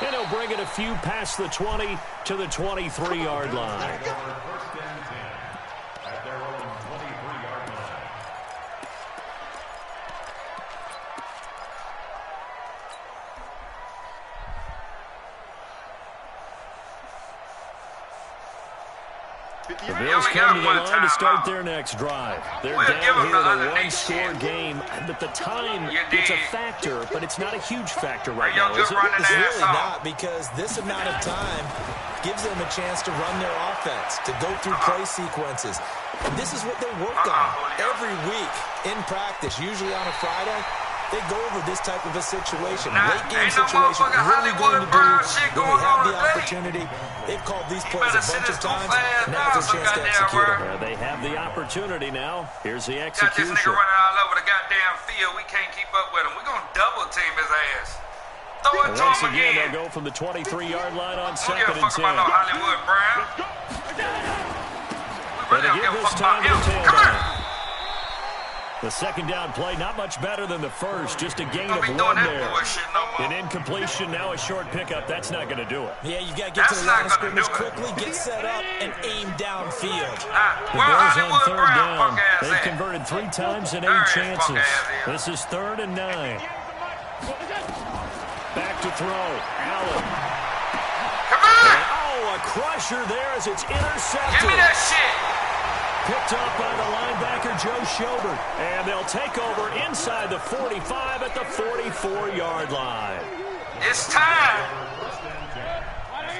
And he'll bring it a few past the 20 to the 23-yard line. At their own 23-yard line. The Bills come to the line to start their next drive. They're We'll give down them here in the a underneath one-score shit. game. But the time, You it's a dig. factor, but it's not a huge factor right Yo, now, good is it? running It's ass really off. not, because this amount of time gives them a chance to run their offense, to go through play sequences. And this is what they work on every week in practice, usually on a Friday. They go over this type of a situation, Nah, late game ain't no situation. motherfucking What are we going to Hollywood Brown do shit when we going have on the today? opportunity? They've called these You plays a better sit bunch this of times. goofy ass Now's down their some chance to goddamn execute word. them. They have the opportunity now. Here's the Got this execution. nigga running all over the goddamn field. We can't keep up with him. We're going to double team his ass. Throw it to Once him again, again. they'll go from the 23-yard line on I don't give 2nd a and fuck about no 10. Hollywood Brown. We But really they don't give give a this fuck about time to him. the Come here. tailback. The second down play, not much better than the first. Just a gain Don't of be 1 doing that there. bullshit no more. An incompletion, now a short pickup. That's not going to do it. Yeah, you got to get to That's the not line of gonna scrimmage do it. quickly, get set up, and aim downfield. The Where Bills on Hollywood 3rd Brown down. punk ass They've at? converted 3 times and 8 There his chances. punk ass is. This is 3rd and 9. Back to throw. Allen. Come on! Oh, a crusher there as it's intercepted. Give me that shit. Picked up by the linebacker, Joe Schobert. And they'll take over inside the 45 at the 44-yard line. It's time.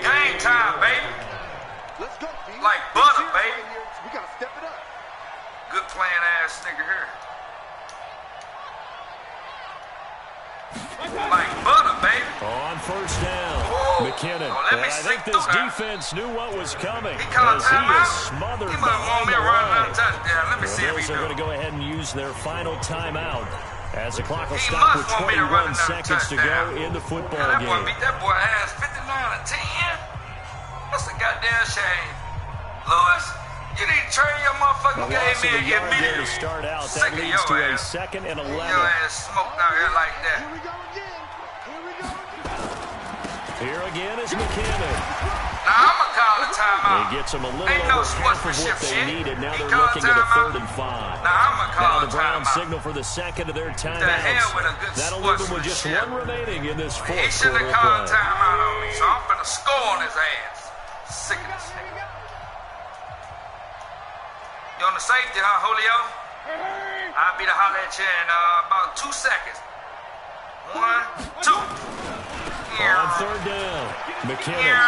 Game time, baby. Let's go, B. Like butter, baby. We gotta step it up. Good playing ass nigga here. Like butter, baby. On first down, Whoa. McKinnon. Oh, let me And I sneak think this through that. defense knew what was coming He called as he timeout. is smothered He might want behind me the to run line. another touchdown. Let me see if he Bills are do. going to go ahead and use their final timeout as the clock will He stop with must want me to run 21 another seconds to go touchdown. in the football Man, that boy game. beat that boy ass 59-10. What's the goddamn shame? Lewis, you need to turn your motherfucking The loss game of a in yard there immediately. to start out. Sick That of leads to your a ass. 2nd and 11. Your ass smoked out here like that. Here we go again. Here we go again. Here again is McKinnon. Now I'm gonna call the timeout. He gets them a little Ain't no over half of what sportsmanship they shit. needed. Now He they're called looking at a timeout. 3rd and 5. Now I'm gonna Now call the the Browns timeout. signal for the second of their The hell with a timeouts. good That'll leave them with just sportsmanship. one remaining in this He fourth shouldn't quarter have called of play. timeout on me, so I'm finna score on his ass. Sick of this nigga. You on the safety, huh, Julio? I'll be to holler at you in about 2 seconds. 1, 2. On 3rd down, McKinnon.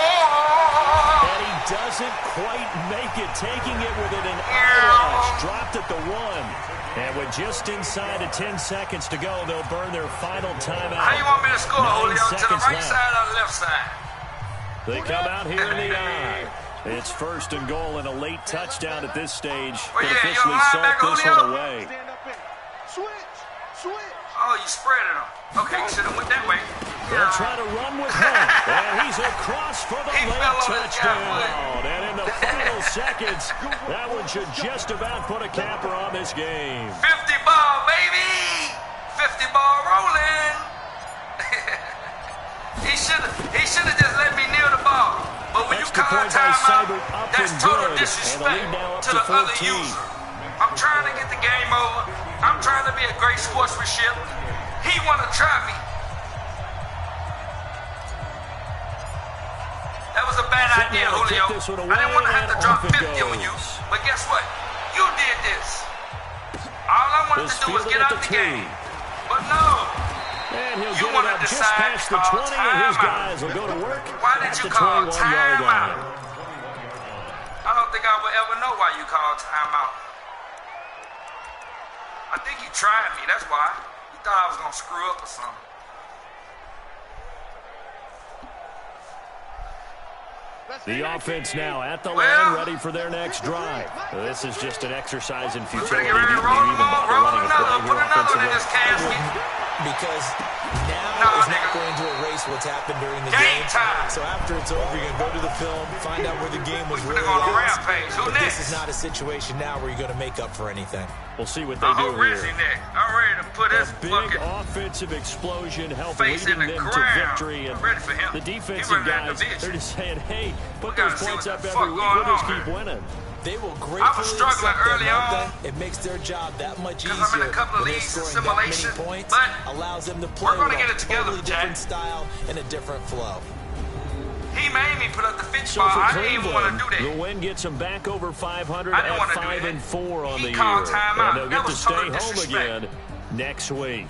And he doesn't quite make it, taking it within an eyelash. Dropped at the 1. And with just inside of 10 seconds to go, they'll burn their final timeout. How you want me to score, 9 Julio? To the seconds right left. side or the left side? They come out here in the eye. It's 1st and goal and a late touchdown at this stage. Well, Could yeah, officially you're salt linebacker, this Julio. one away. Stand up in. Switch. Oh, you spreading them. Okay, you should have went that way. They'll try to run with Hunt. And he's across for the He late fell on his touchdown. guy. And in the final seconds, that one should just about put a capper on this game. 50 ball, baby. 50 ball rolling. He should have just let me near the ball. But when Extra you call point by Seibert, timeout, up that's and total good. disrespect And the lead now up to to the other 14. user. I'm trying to get the game over. I'm trying to be a great sportsmanship. He want to try me. That was a bad idea, now to Julio. kick this one I didn't want to away, have to and drop off it 50 on you. goes. But guess what? You did this. All I wanted This to do was fielded get at out the the 2. game. But no. And he'll You get it wanna up just decide past the to call 20, and his timeout. guys will go to work Why did at you the call 21-yard timeout? line. I don't think I would ever know why you called timeout. I think he tried me, that's why. He thought I was going to screw up or something. The offense now at the line, ready for their next drive. This is just an exercise in futility. Get ready to roll him on, roll another, put another one in this casket. Because now No, is not nigga. going to erase what's happened during the Game game. time. So after it's over, you're going to go to the film, find out where the game was We really finna go on a lost. rampage. Who But this next? is not a situation now where you're going to make up for anything. We'll see what they I do hope Rizzy here. next. I'm ready to put his Big fucking offensive explosion help face in leading the them to ground. victory. And I'm ready for him. the He defensive running that guys, division. they're just saying, hey, put We gotta those see points what up the every fuck week. going We'll just on keep here. winning. They will I was gratefully struggling accept early that, on. won't they? It makes their job that much easier. 'Cause I'm in a couple of when they're leagues, scoring that many assimilation, points, but allows them to play we're gonna with get a it together, totally Jack. different style and a different flow. He made me put up the 50 So ball. for I didn't even want Cleveland, to do the that. win gets them back over 500 I didn't at wanna do 5 that. and 4 on He the called year. timeout. And they'll That get to was stay total home disrespect. again next week.